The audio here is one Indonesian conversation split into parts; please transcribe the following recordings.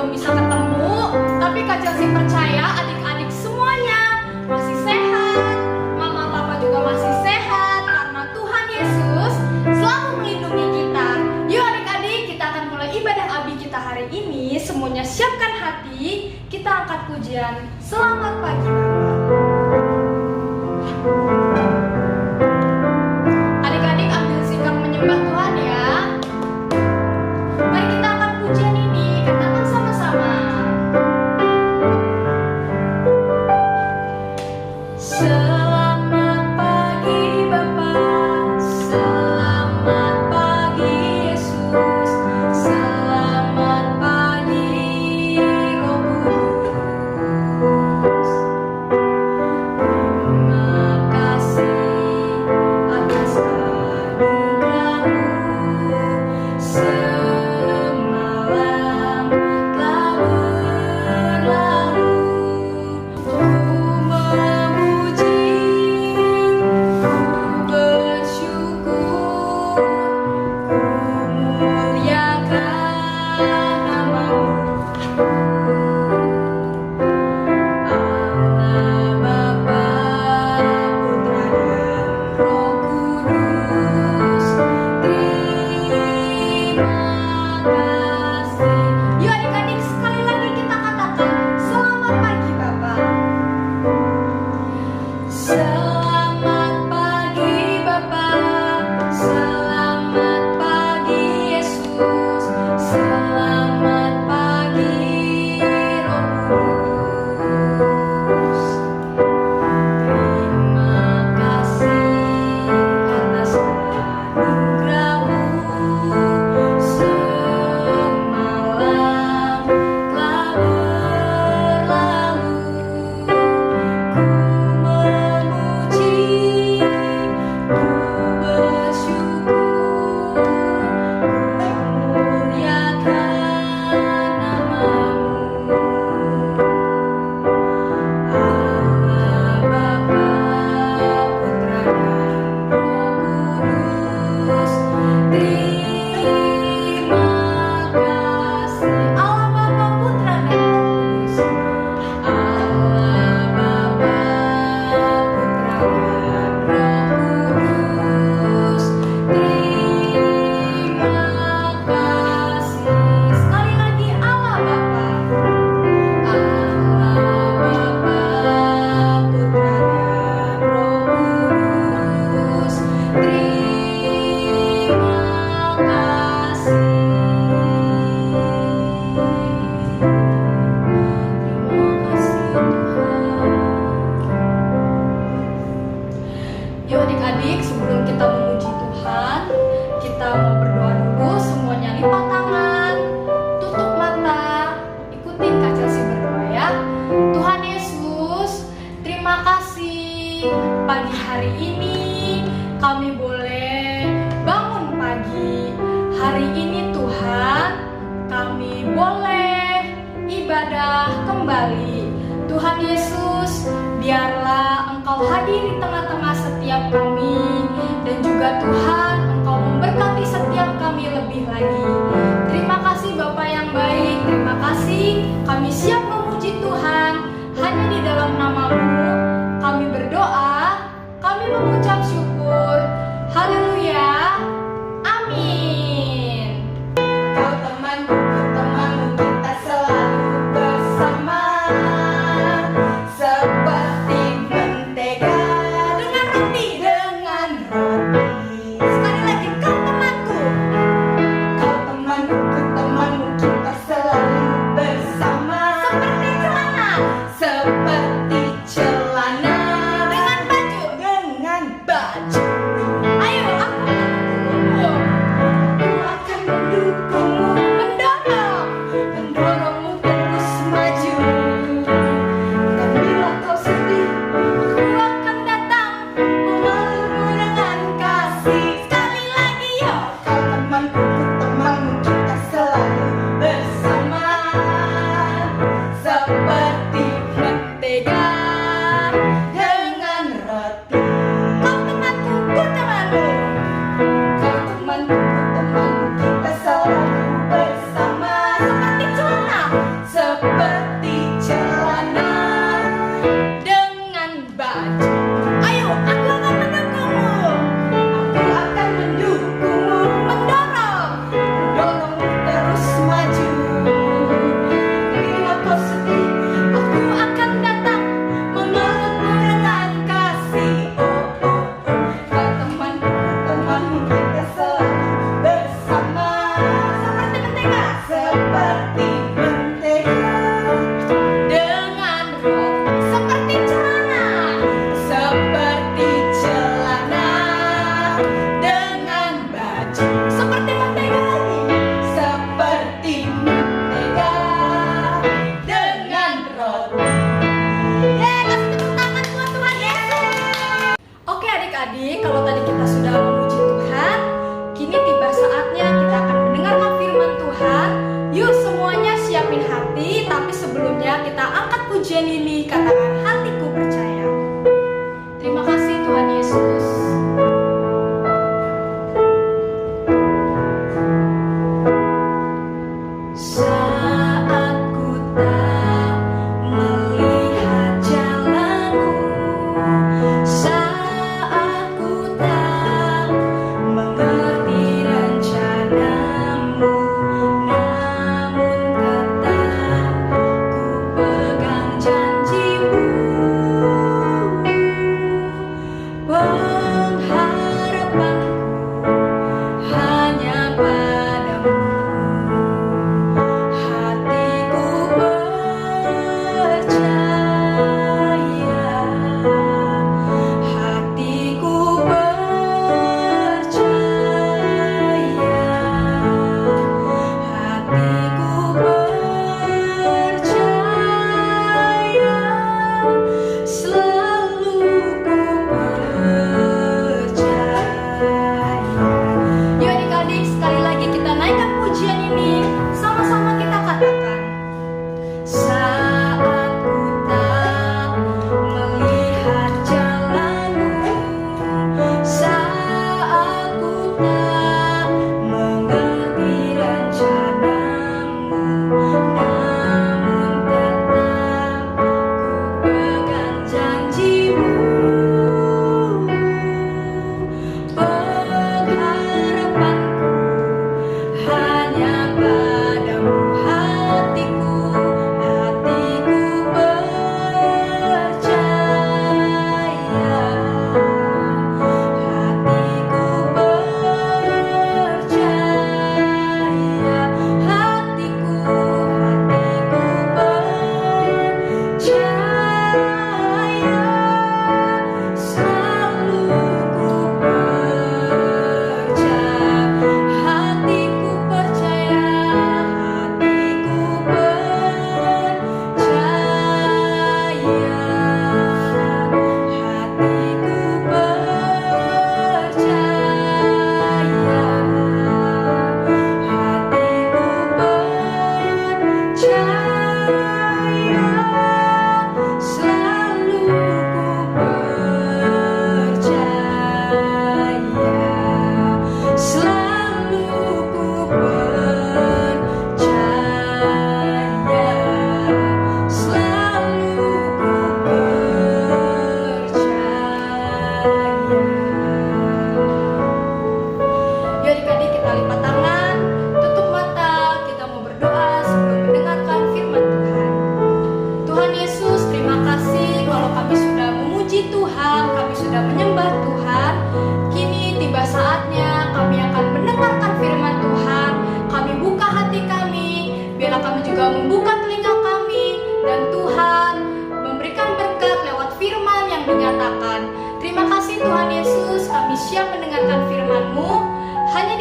belum bisa ketemu, tapi Kak Chelsea percaya adik-adik semuanya masih sehat, mama papa juga masih sehat karena Tuhan Yesus selalu melindungi kita. Yuk adik-adik, kita akan mulai ibadah Abi kita hari ini. Semuanya siapkan hati, kita angkat pujian. Selamat pagi Bapak. Adik-adik ambil sikap menyembah Tuhan ya. Mari kita angkat pujian ini, katakan sama-sama. Selamat pagi Bapa, selamat pagi Yesus, selamat pagi Roh Kudus. Terima kasih atas anugerah-Mu, semalam telah berlalu. Ku memuji, ku bersyukur, ku muliakan nama-Mu. Allah Bapa, Putra dan Roh Kudus, terima kasih. Yuk adik-adik, sekali lagi kita katakan selamat pagi Bapak. Selamat pagi Bapa, selamat pagi Yesus, selamat pagi Roh Kudus. Terima kasih atas anugerah-Mu, semalam telah berlalu. Ku memuji, ku bersyukur, ku muliakan nama-Mu. Allah Bapa, Putra dan Roh Kudus, terima kasih. Allah Bapa, Putra dan Roh Kudus. Allah Bapa, Putra dan Roh Kudus, terima kasih. Sekali lagi Allah Bapa, Allah Bapa, Putra dan Roh Kudus, terima kasih. Terima kasih Tuhan. Yuk adik-adik, sebelum kita memuji Tuhan, kita mau berdoa dulu. Semuanya lipat tangan, tutup mata, ikutin Kak Chelsea berdoa ya. Tuhan Yesus, terima kasih pagi hari ini kami boleh bangun pagi. Hari ini Tuhan, kami boleh ibadah kembali. Tuhan Yesus, biarlah Engkau hadir di tengah-tengah setiap kami, dan juga Tuhan, Engkau memberkati setiap kami lebih lagi. Terima kasih Bapa yang baik, terima kasih kami siap memuji Tuhan. Hanya di dalam nama-Mu kami berdoa, kami mengucap syukur. Haleluya, amin. Kau temanku, kita selalu bersama, seperti mentega dengan roti, Sekali lagi, kau temanku, kita selalu bersama, seperti celana, seperti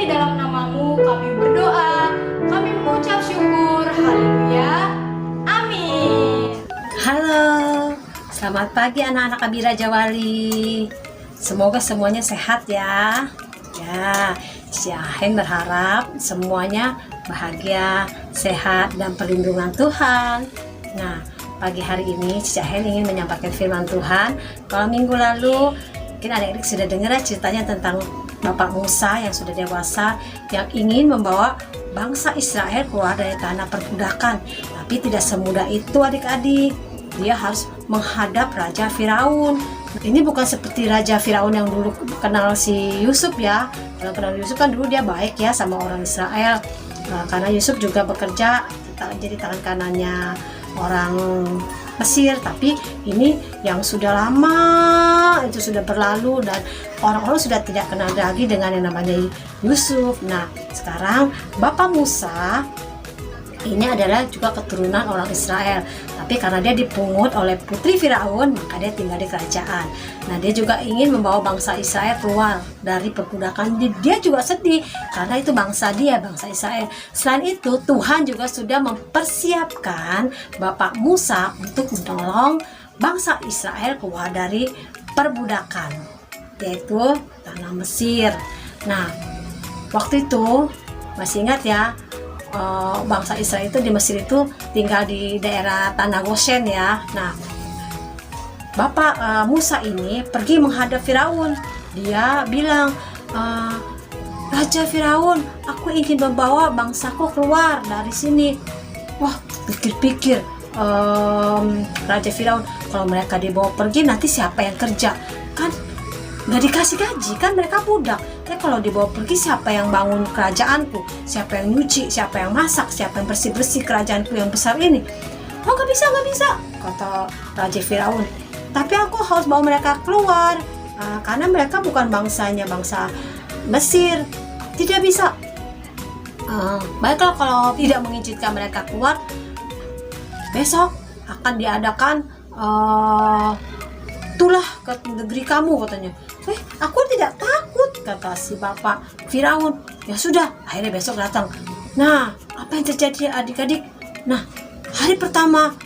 di dalam namamu kami berdoa, kami mengucap syukur. Haleluya. Amin. Halo, selamat pagi anak-anak Abi Raja Wali. Semoga semuanya sehat ya. Ya, Cici Ahen berharap semuanya bahagia, sehat, dan perlindungan Tuhan. Nah, pagi hari ini Cici Ahen ingin menyampaikan firman Tuhan. Kalau minggu lalu mungkin adik-adik sudah dengar ceritanya tentang Bapak Musa yang sudah dewasa, yang ingin membawa bangsa Israel keluar dari tanah perbudakan. Tapi tidak semudah itu adik-adik. Dia harus menghadap Raja Firaun. Ini bukan seperti Raja Firaun yang dulu kenal si Yusuf ya. Kalau kenal Yusuf kan dulu dia baik ya sama orang Israel. Karena Yusuf juga bekerja jadi tangan kanannya orang Mesir. Tapi ini yang sudah lama, itu sudah berlalu dan orang-orang sudah tidak kenal lagi dengan yang namanya Yusuf. Nah, sekarang Bapak Musa ini adalah juga keturunan orang Israel, tapi karena dia dipungut oleh putri Firaun, maka dia tinggal di kerajaan. Nah, dia juga ingin membawa bangsa Israel keluar dari perbudakan. Dia juga sedih karena itu bangsa dia, bangsa Israel. Selain itu, Tuhan juga sudah mempersiapkan Bapak Musa untuk menolong bangsa Israel keluar dari perbudakan, yaitu tanah Mesir. Nah, waktu itu masih ingat ya, bangsa Israel itu di Mesir itu tinggal di daerah tanah Goshen ya. Nah, Bapak Musa ini pergi menghadap Firaun. Dia bilang, Raja Firaun, aku ingin membawa bangsaku keluar dari sini. Wah, pikir-pikir Raja Firaun, kalau mereka dibawa pergi nanti siapa yang kerja? Kan nggak dikasih gaji, kan mereka budak. Kalau dibawa pergi siapa yang bangun kerajaanku, siapa yang nyuci, siapa yang masak, siapa yang bersih-bersih kerajaanku yang besar ini? Oh, nggak bisa, kata Raja Firaun. Tapi aku harus bawa mereka keluar, karena mereka bukan bangsanya bangsa Mesir. Tidak bisa. Baiklah, kalau tidak mengizinkan mereka keluar, besok akan diadakan itulah ke negeri kamu, katanya. Aku tidak takut, kata si Bapak Firaun. Ya sudah, akhirnya besok datang. Nah, apa yang terjadi adik-adik? Nah, hari pertama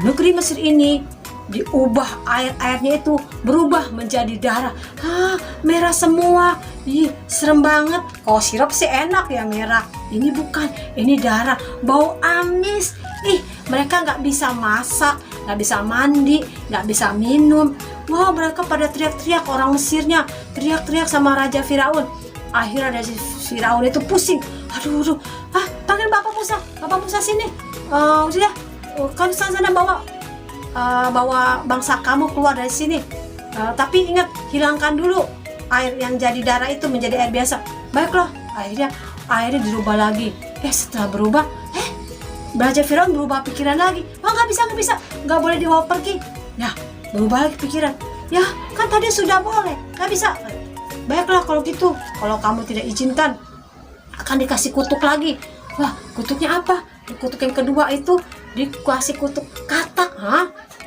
negeri Mesir ini diubah, air-airnya itu berubah menjadi darah. Merah semua. Ih, serem banget. Oh, sirup sih enak ya merah. Ini bukan, ini darah, bau amis. Mereka nggak bisa masak, nggak bisa mandi, nggak bisa minum. Wah, mereka pada teriak-teriak, orang Mesirnya teriak-teriak sama Raja Firaun. Akhirnya Raja Firaun itu pusing. Aduh, panggil Bapak Musa sini. Sudah, kamu sana bawa bangsa kamu keluar dari sini. Tapi ingat, hilangkan dulu air yang jadi darah itu menjadi air biasa. Baiklah, airnya dirubah lagi. Setelah berubah, Raja Firaun berubah pikiran lagi. Nggak bisa, nggak boleh dibawa pergi. Ya, berubah lagi pikiran. Ya, kan tadi sudah boleh, nggak bisa. Baiklah kalau gitu, kalau kamu tidak izinkan, akan dikasih kutuk lagi. Wah, kutuknya apa? Kutuk yang kedua itu dikasih kutuk katak.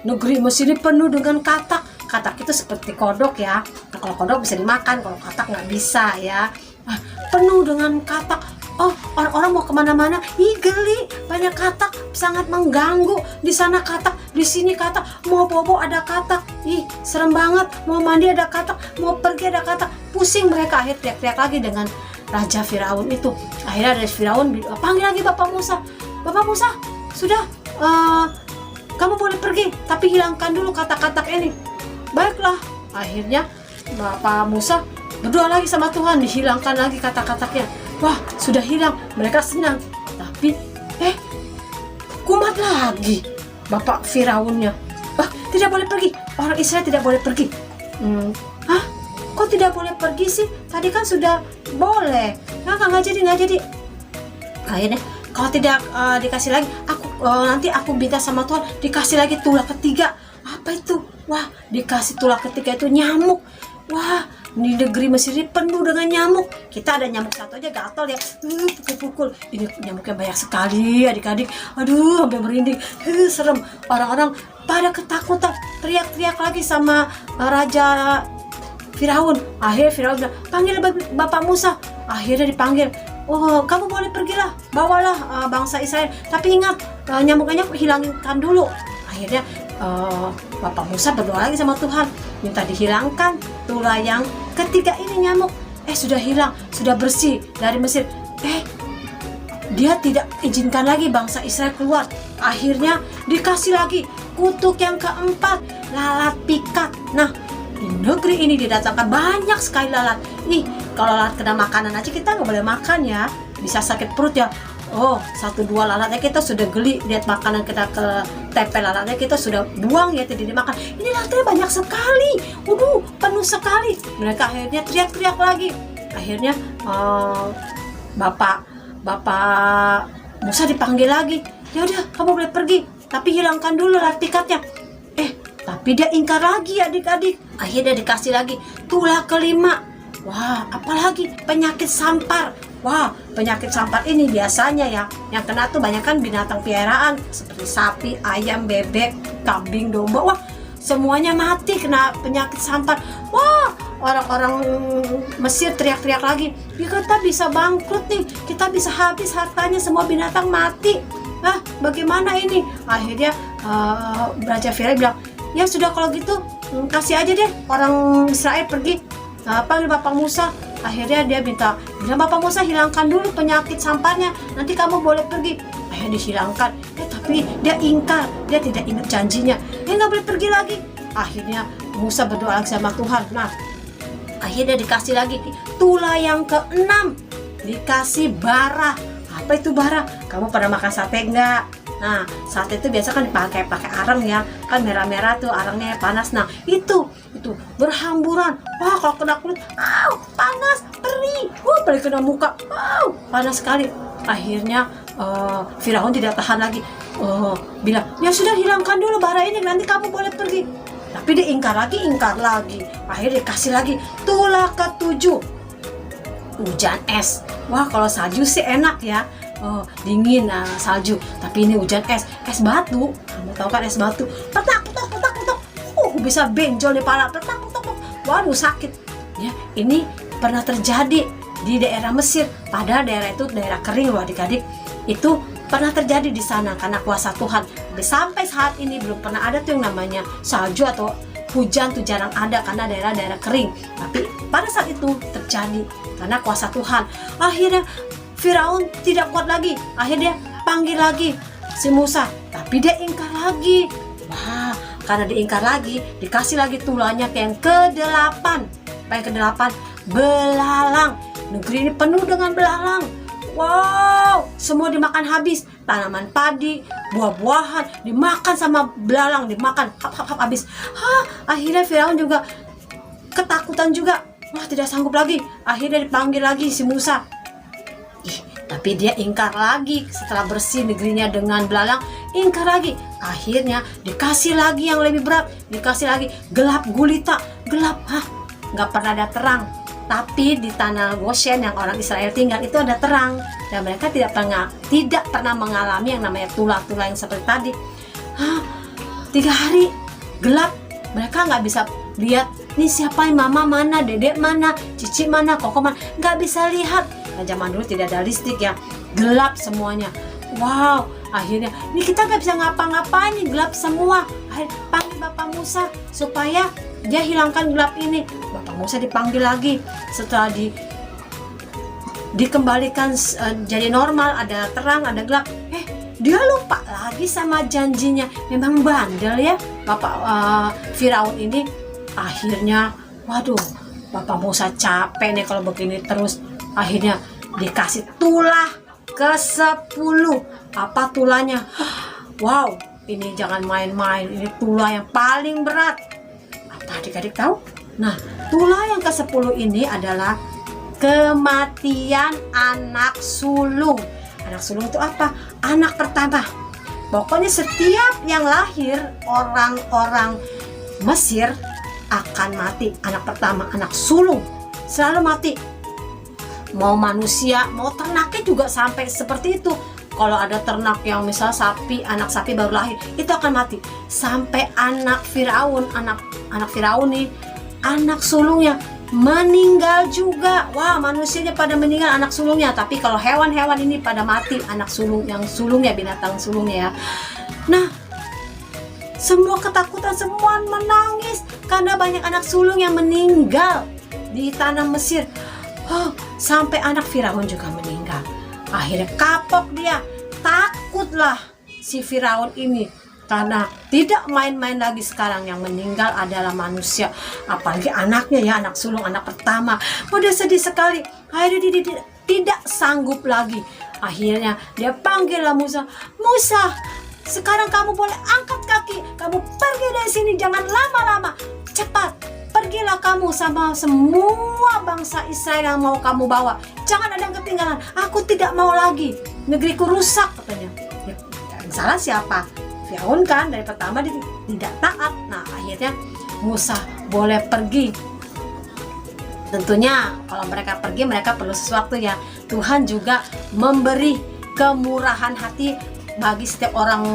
Negeri Mesir ini penuh dengan katak. Katak itu seperti kodok ya. Nah, kalau kodok bisa dimakan, kalau katak nggak bisa ya. Penuh dengan katak. Orang-orang mau kemana-mana, geli, banyak katak, sangat mengganggu. Di sana katak, di sini katak, mau bobo ada katak, serem banget. Mau mandi ada katak, mau pergi ada katak, pusing mereka. Akhirnya teriak-teriak lagi dengan Raja Firaun itu. Akhirnya Raja Firaun panggil lagi Bapak Musa. Bapak Musa, sudah, kamu boleh pergi, tapi hilangkan dulu katak-katak ini. Baiklah, akhirnya Bapak Musa berdoa lagi sama Tuhan, dihilangkan lagi katak-kataknya. Wah, sudah hilang, mereka senang. Tapi, kumat lagi Bapak Firaunnya. Tidak boleh pergi, orang Israel tidak boleh pergi. Kok tidak boleh pergi sih? Tadi kan sudah boleh. Nggak jadi. Akhirnya, kalau tidak dikasih lagi, nanti aku minta sama Tuhan dikasih lagi tulah ketiga. Apa itu? Wah, dikasih tulah ketiga itu nyamuk. Wah, di negeri Mesir ini penuh dengan nyamuk. Kita ada nyamuk satu aja gatal ya, pukul-pukul. Ini nyamuknya banyak sekali adik-adik. Aduh, sampai merinding. Serem. Orang-orang pada ketakutan, teriak-teriak lagi sama Raja Firaun. Akhirnya Firaun bilang, panggil Bapak Musa. Akhirnya dipanggil. Oh, kamu boleh pergilah, bawalah bangsa Israel. Tapi ingat, nyamuk-nyamuk hilangkan dulu. Akhirnya Bapak Musa berdoa lagi sama Tuhan, minta dihilangkan tulah yang ketiga ini nyamuk. Sudah hilang, sudah bersih dari Mesir. Dia tidak izinkan lagi bangsa Israel keluar. Akhirnya dikasih lagi kutuk yang keempat, lalat pikat. Nah, di negeri ini didatangkan banyak sekali lalat. Kalau lalat kena makanan aja kita nggak boleh makan ya, bisa sakit perut ya. 1-2 lalatnya kita sudah geli, lihat makanan kita ke tempel lalatnya kita sudah buang ya, tidak dimakan. Ini lalatnya banyak sekali, penuh sekali. Mereka akhirnya teriak-teriak lagi. Akhirnya Bapak Musa dipanggil lagi. Ya udah, kamu boleh pergi, tapi hilangkan dulu lalat pikatnya. Tapi dia ingkar lagi adik-adik. Akhirnya dikasih lagi tulah kelima. Wah, apalagi penyakit sampar. Wah, penyakit sampar ini biasanya ya yang kena tuh banyak kan binatang piaraan seperti sapi, ayam, bebek, kambing, domba. Wah, semuanya mati kena penyakit sampar. Wah, orang-orang Mesir teriak-teriak lagi, kita bisa bangkrut nih, kita bisa habis hartanya, semua binatang mati. Bagaimana ini? Akhirnya Raja Firaun bilang, ya sudah kalau gitu kasih aja deh orang Israel pergi. Panggil Bapak Musa. Akhirnya dia bilang Bapak Musa hilangkan dulu penyakit samparnya, nanti kamu boleh pergi. Akhirnya dihilangkan. Tapi dia ingkar, dia tidak ingat janjinya. Dia nggak boleh pergi lagi. Akhirnya Musa berdoa lagi sama Tuhan. Nah, akhirnya dikasih lagi tulah yang keenam, dikasih bara. Apa itu bara? Kamu pernah makan sate enggak? Nah, sate itu biasa kan pakai arang ya, kan merah-merah tuh arangnya panas. Nah, itu berhamburan. Wah, kalau kena kulit, panas, perih. Apalagi kena muka, panas sekali. Akhirnya Firaun tidak tahan lagi, bilang, ya sudah hilangkan dulu bara ini, nanti kamu boleh pergi. Tapi dia ingkar lagi. Akhirnya dikasih lagi tulah ketujuh, hujan es. Wah, kalau salju sih enak ya. Dingin salju, tapi ini hujan es batu. Kamu tahu kan es batu, petak. Bisa benjol di kepala, petak. Waduh, sakit ya. Ini pernah terjadi di daerah Mesir, padahal daerah itu daerah kering loh adik-adik. Itu pernah terjadi di sana karena kuasa Tuhan. Sampai saat ini belum pernah ada tuh yang namanya salju atau hujan tuh, jarang ada karena daerah-daerah kering. Tapi pada saat itu terjadi karena kuasa Tuhan. Akhirnya Firaun tidak kuat lagi. Akhirnya dia panggil lagi si Musa, tapi dia ingkar lagi. Wah, karena diingkar lagi, dikasih lagi tulahnya yang ke-8. Apa yang ke-8? Belalang. Negeri ini penuh dengan belalang. Wow, semua dimakan habis. Tanaman padi, buah-buahan dimakan sama belalang, dimakan habis. Akhirnya Firaun juga ketakutan juga. Wah, tidak sanggup lagi. Akhirnya dipanggil lagi si Musa. Tapi dia ingkar lagi. Setelah bersih negerinya dengan belalang, ingkar lagi. Akhirnya dikasih lagi yang lebih berat, dikasih lagi gelap gulita. Gelap, nggak pernah ada terang. Tapi di tanah Goshen yang orang Israel tinggal itu ada terang, dan mereka tidak pernah mengalami yang namanya tulah-tulah yang seperti tadi. 3 hari gelap, mereka nggak bisa lihat nih siapa, mama mana, dedek mana, cici mana, koko mana, nggak bisa lihat. Nah, zaman dulu tidak ada listrik ya, gelap semuanya. Wow, akhirnya ini kita nggak bisa ngapa-ngapain, gelap semua. Akhirnya panggil Bapak Musa supaya dia hilangkan gelap ini. Bapak Musa dipanggil lagi. Setelah dikembalikan jadi normal, ada terang, ada gelap. Dia lupa lagi sama janjinya. Memang bandel ya Bapak Firaun ini. Akhirnya, waduh, Bapak Musa capek nih kalau begini terus. Akhirnya dikasih tulah ke-10. Apa tulahnya? Wow, ini jangan main-main. Ini tulah yang paling berat. Apa adik-adik tahu? Nah, tulah yang ke-10 ini adalah kematian anak sulung. Anak sulung itu apa? Anak pertama. Pokoknya setiap yang lahir orang-orang Mesir akan mati. Anak pertama, anak sulung selalu mati. Mau manusia, mau ternaknya juga sampai seperti itu. Kalau ada ternak yang misal sapi, anak sapi baru lahir, itu akan mati. Sampai anak Firaun nih anak sulungnya meninggal juga. Wah, manusianya pada meninggal, anak sulungnya. Tapi kalau hewan-hewan ini pada mati, anak sulung, yang sulungnya, binatang sulungnya ya. Nah, semua ketakutan, semua menangis karena banyak anak sulung yang meninggal di tanah Mesir. Oh, sampai anak Firaun juga meninggal. Akhirnya kapok dia, takutlah si Firaun ini. Karena tidak main-main lagi, sekarang yang meninggal adalah manusia, apalagi anaknya ya, anak sulung, anak pertama. Udah sedih sekali. Akhirnya dia tidak sanggup lagi. Akhirnya dia panggillah Musa. Musa, sekarang kamu boleh angkat kaki, kamu pergi dari sini, jangan lama-lama, cepat. Pergilah kamu sama semua bangsa Israel yang mau kamu bawa. Jangan ada yang ketinggalan. Aku tidak mau lagi, negeriku rusak, katanya. Ya, yang salah siapa? Firaun kan, dari pertama dia tidak taat. Nah, akhirnya Musa boleh pergi. Tentunya kalau mereka pergi, mereka perlu sesuatu ya. Tuhan juga memberi kemurahan hati bagi setiap orang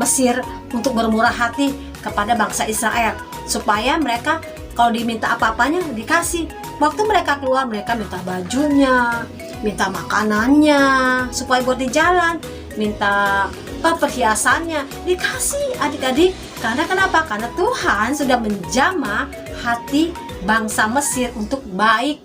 Mesir untuk bermurah hati kepada bangsa Israel, supaya mereka kalau diminta apa-apanya dikasih. Waktu mereka keluar, mereka minta bajunya, minta makanannya supaya buat di jalan, minta perhiasannya, dikasih adik-adik. Karena kenapa? Karena Tuhan sudah menjamah hati bangsa Mesir untuk baik,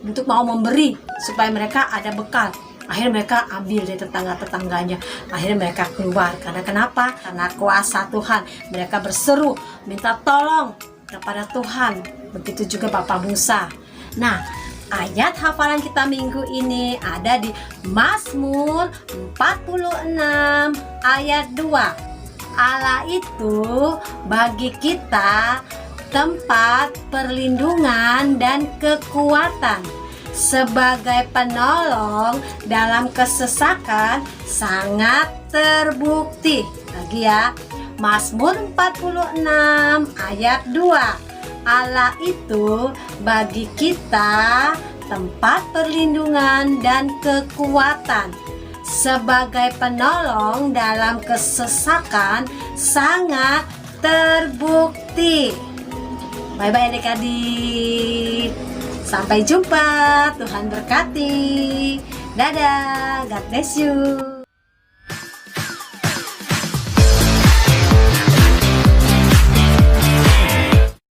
untuk mau memberi supaya mereka ada bekal. Akhirnya mereka ambil dari tetangga-tetangganya. Akhirnya mereka keluar. Karena kenapa? Karena kuasa Tuhan. Mereka berseru, minta tolong kepada Tuhan. Begitu juga Bapak Musa. Nah, ayat hafalan kita minggu ini ada di Mazmur 46 ayat 2. Allah itu bagi kita tempat perlindungan dan kekuatan, sebagai penolong dalam kesesakan sangat terbukti. Lagi ya, Mazmur 46 ayat 2. Allah itu bagi kita tempat perlindungan dan kekuatan, sebagai penolong dalam kesesakan sangat terbukti. Bye-bye adik-adik. Sampai jumpa, Tuhan berkati. Dadah, God bless you.